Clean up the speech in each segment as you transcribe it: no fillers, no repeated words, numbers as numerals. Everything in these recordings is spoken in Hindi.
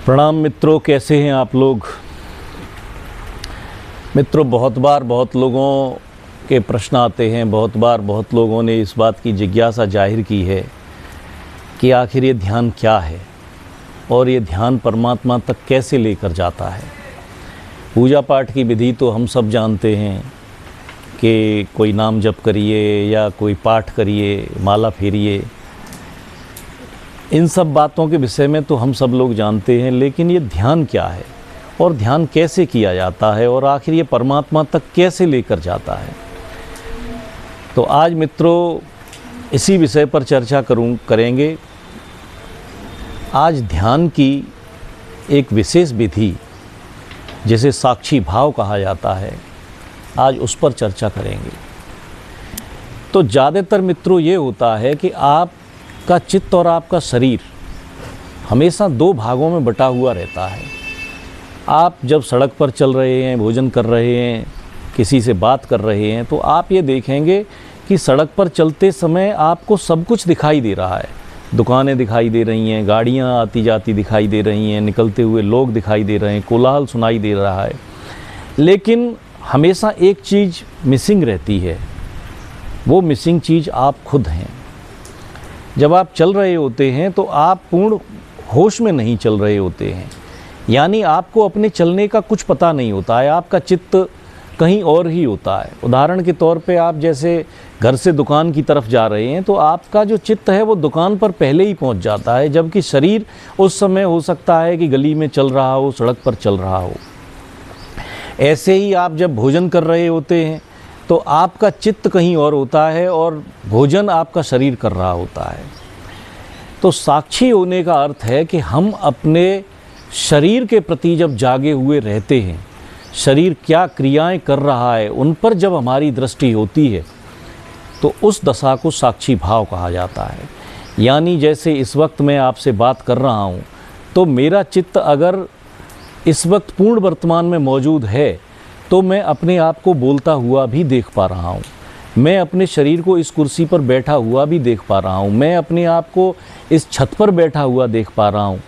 प्रणाम मित्रों, कैसे हैं आप लोग। मित्रों, बहुत बार बहुत लोगों के प्रश्न आते हैं, बहुत बार बहुत लोगों ने इस बात की जिज्ञासा जाहिर की है कि आखिर ये ध्यान क्या है और ये ध्यान परमात्मा तक कैसे लेकर जाता है। पूजा पाठ की विधि तो हम सब जानते हैं कि कोई नाम जप करिए या कोई पाठ करिए, माला फेरिए, इन सब बातों के विषय में तो हम सब लोग जानते हैं। लेकिन ये ध्यान क्या है और ध्यान कैसे किया जाता है और आखिर ये परमात्मा तक कैसे लेकर जाता है। तो आज मित्रों इसी विषय पर चर्चा करेंगे। आज ध्यान की एक विशेष विधि जिसे साक्षी भाव कहा जाता है, आज उस पर चर्चा करेंगे। तो ज़्यादातर मित्रों ये होता है कि आपका चित्त और आपका शरीर हमेशा दो भागों में बटा हुआ रहता है। आप जब सड़क पर चल रहे हैं, भोजन कर रहे हैं, किसी से बात कर रहे हैं, तो आप ये देखेंगे कि सड़क पर चलते समय आपको सब कुछ दिखाई दे रहा है। दुकानें दिखाई दे रही हैं, गाड़ियाँ आती जाती दिखाई दे रही हैं, निकलते हुए लोग दिखाई दे रहे हैं, कोलाहल सुनाई दे रहा है। लेकिन हमेशा एक चीज़ मिसिंग रहती है, वो मिसिंग चीज़ आप खुद हैं। जब आप चल रहे होते हैं तो आप पूर्ण होश में नहीं चल रहे होते हैं, यानी आपको अपने चलने का कुछ पता नहीं होता है, आपका चित्त कहीं और ही होता है। उदाहरण के तौर पे आप जैसे घर से दुकान की तरफ जा रहे हैं तो आपका जो चित्त है वो दुकान पर पहले ही पहुंच जाता है, जबकि शरीर उस समय हो सकता है कि गली में चल रहा हो, सड़क पर चल रहा हो। ऐसे ही आप जब भोजन कर रहे होते हैं तो आपका चित्त कहीं और होता है और भोजन आपका शरीर कर रहा होता है। तो साक्षी होने का अर्थ है कि हम अपने शरीर के प्रति जब जागे हुए रहते हैं, शरीर क्या क्रियाएं कर रहा है उन पर जब हमारी दृष्टि होती है तो उस दशा को साक्षी भाव कहा जाता है। यानी जैसे इस वक्त मैं आपसे बात कर रहा हूँ तो मेरा चित्त अगर इस वक्त पूर्ण वर्तमान में मौजूद है तो मैं अपने आप को बोलता हुआ भी देख पा रहा हूँ, मैं अपने शरीर को इस कुर्सी पर बैठा हुआ भी देख पा रहा हूँ, मैं अपने आप को इस छत पर बैठा हुआ देख पा रहा हूँ।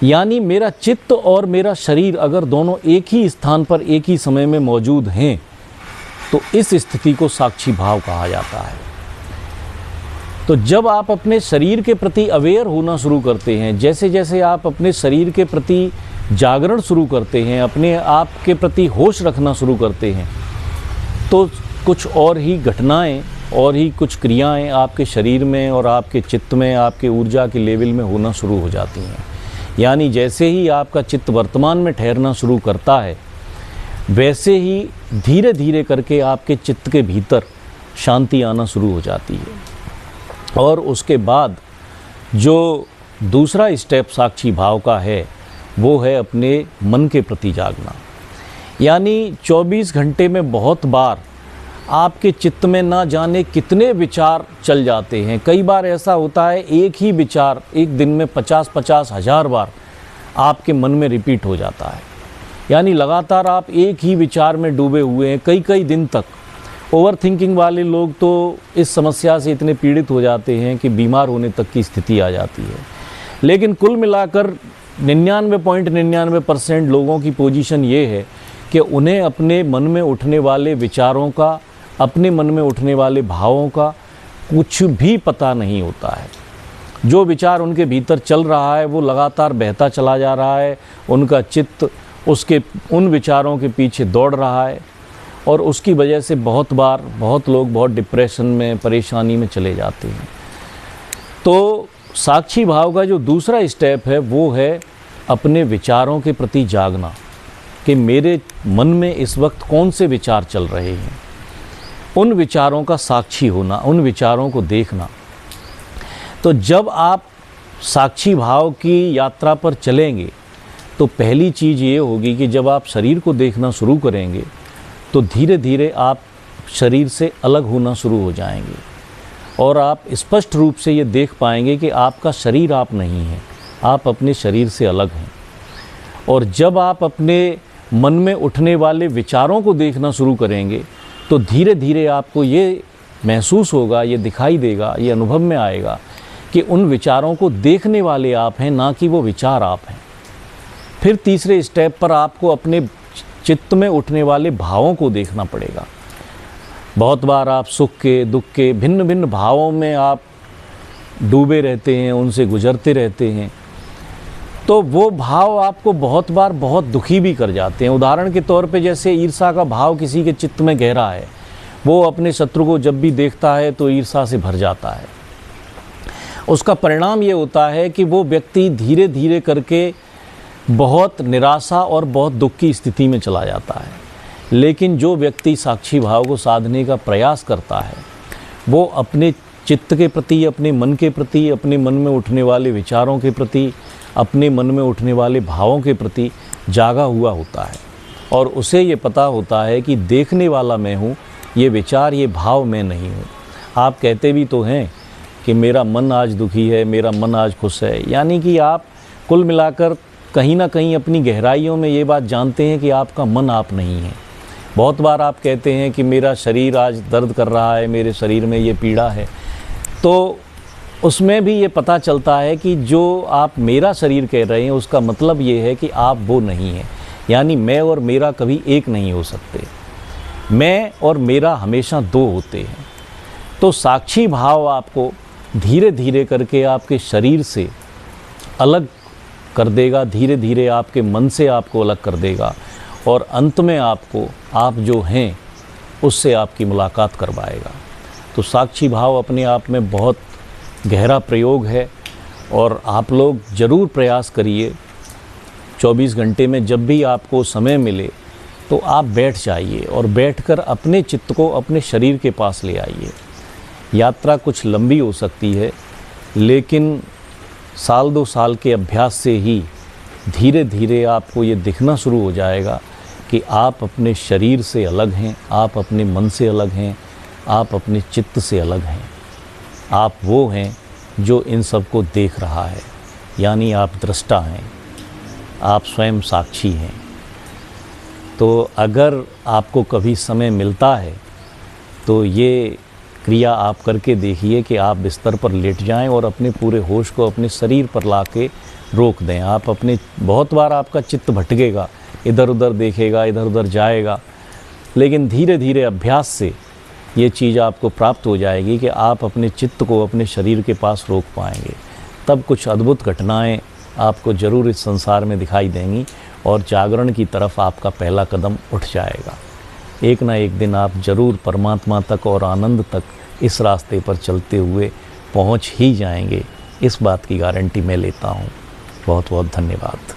यानी मेरा चित्त और मेरा शरीर अगर दोनों एक ही स्थान पर एक ही समय में मौजूद हैं तो इस स्थिति को साक्षी भाव कहा जाता है। तो जब आप अपने शरीर के प्रति अवेयर होना शुरू करते हैं, जैसे जैसे आप अपने शरीर के प्रति जागरण शुरू करते हैं, अपने आप के प्रति होश रखना शुरू करते हैं, तो कुछ और ही घटनाएं और ही कुछ क्रियाएं आपके शरीर में और आपके चित्त में, आपके ऊर्जा के लेवल में होना शुरू हो जाती हैं। यानी जैसे ही आपका चित्त वर्तमान में ठहरना शुरू करता है, वैसे ही धीरे धीरे करके आपके चित्त के भीतर शांति आना शुरू हो जाती है। और उसके बाद जो दूसरा स्टेप साक्षी भाव का है वो है अपने मन के प्रति जागना। यानी 24 घंटे में बहुत बार आपके चित्त में ना जाने कितने विचार चल जाते हैं। कई बार ऐसा होता है एक ही विचार एक दिन में 50-50 हज़ार बार आपके मन में रिपीट हो जाता है। यानी लगातार आप एक ही विचार में डूबे हुए हैं कई कई दिन तक। ओवर थिंकिंग वाले लोग तो इस समस्या से इतने पीड़ित हो जाते हैं कि बीमार होने तक की स्थिति आ जाती है। लेकिन कुल मिलाकर 99.99% लोगों की पोजीशन ये है कि उन्हें अपने मन में उठने वाले विचारों का, अपने मन में उठने वाले भावों का कुछ भी पता नहीं होता है। जो विचार उनके भीतर चल रहा है वो लगातार बहता चला जा रहा है, उनका चित्त उन विचारों के पीछे दौड़ रहा है और उसकी वजह से बहुत बार बहुत लोग बहुत डिप्रेशन में, परेशानी में चले जाते हैं। तो साक्षी भाव का जो दूसरा स्टेप है वो है अपने विचारों के प्रति जागना कि मेरे मन में इस वक्त कौन से विचार चल रहे हैं। उन विचारों का साक्षी होना, उन विचारों को देखना। तो जब आप साक्षी भाव की यात्रा पर चलेंगे तो पहली चीज़ ये होगी कि जब आप शरीर को देखना शुरू करेंगे तो धीरे धीरे आप शरीर से अलग होना शुरू हो जाएंगे और आप स्पष्ट रूप से ये देख पाएंगे कि आपका शरीर आप नहीं हैं, आप अपने शरीर से अलग हैं। और जब आप अपने मन में उठने वाले विचारों को देखना शुरू करेंगे तो धीरे धीरे आपको ये महसूस होगा, ये दिखाई देगा, ये अनुभव में आएगा कि उन विचारों को देखने वाले आप हैं, ना कि वो विचार आप हैं। फिर तीसरे स्टेप पर आपको अपने चित्त में उठने वाले भावों को देखना पड़ेगा। बहुत बार आप सुख के, दुख के, भिन्न भिन्न भावों में आप डूबे रहते हैं, उनसे गुजरते रहते हैं, तो वो भाव आपको बहुत बार बहुत दुखी भी कर जाते हैं। उदाहरण के तौर पे जैसे ईर्ष्या का भाव किसी के चित्त में गहरा है, वो अपने शत्रु को जब भी देखता है तो ईर्ष्या से भर जाता है। उसका परिणाम ये होता है कि वो व्यक्ति धीरे धीरे करके बहुत निराशा और बहुत दुख की स्थिति में चला जाता है। लेकिन जो व्यक्ति साक्षी भाव को साधने का प्रयास करता है, वो अपने चित्त के प्रति, अपने मन के प्रति, अपने मन में उठने वाले विचारों के प्रति, अपने मन में उठने वाले भावों के प्रति जागा हुआ होता है और उसे ये पता होता है कि देखने वाला मैं हूँ, ये विचार, ये भाव मैं नहीं हूँ। आप कहते भी तो हैं कि मेरा मन आज दुखी है, मेरा मन आज खुश है, यानी कि आप कुल मिलाकर कहीं ना कहीं अपनी गहराइयों में ये बात जानते हैं कि आपका मन आप नहीं है। बहुत बार आप कहते हैं कि मेरा शरीर आज दर्द कर रहा है, मेरे शरीर में ये पीड़ा है, तो उसमें भी ये पता चलता है कि जो आप मेरा शरीर कह रहे हैं उसका मतलब ये है कि आप वो नहीं हैं। यानी मैं और मेरा कभी एक नहीं हो सकते, मैं और मेरा हमेशा दो होते हैं। तो साक्षी भाव आपको धीरे धीरे करके आपके शरीर से अलग कर देगा, धीरे धीरे आपके मन से आपको अलग कर देगा और अंत में आपको आप जो हैं उससे आपकी मुलाकात करवाएगा। तो साक्षी भाव अपने आप में बहुत गहरा प्रयोग है और आप लोग ज़रूर प्रयास करिए। 24 घंटे में जब भी आपको समय मिले तो आप बैठ जाइए और बैठकर अपने चित्त को अपने शरीर के पास ले आइए। यात्रा कुछ लंबी हो सकती है, लेकिन साल 2 साल के अभ्यास से ही धीरे धीरे आपको ये दिखना शुरू हो जाएगा कि आप अपने शरीर से अलग हैं, आप अपने मन से अलग हैं, आप अपने चित्त से अलग हैं। आप वो हैं जो इन सब को देख रहा है, यानी आप दृष्टा हैं, आप स्वयं साक्षी हैं। तो अगर आपको कभी समय मिलता है तो ये क्रिया आप करके देखिए कि आप बिस्तर पर लेट जाएं और अपने पूरे होश को अपने शरीर पर लाके रोक दें। आप अपने, बहुत बार आपका चित्त भटकेगा, इधर उधर देखेगा, इधर उधर जाएगा, लेकिन धीरे धीरे अभ्यास से ये चीज़ आपको प्राप्त हो जाएगी कि आप अपने चित्त को अपने शरीर के पास रोक पाएंगे। तब कुछ अद्भुत घटनाएं आपको ज़रूर इस संसार में दिखाई देंगी और जागरण की तरफ आपका पहला कदम उठ जाएगा। एक ना एक दिन आप ज़रूर परमात्मा तक और आनंद तक इस रास्ते पर चलते हुए पहुंच ही जाएंगे, इस बात की गारंटी मैं लेता हूं। बहुत बहुत धन्यवाद।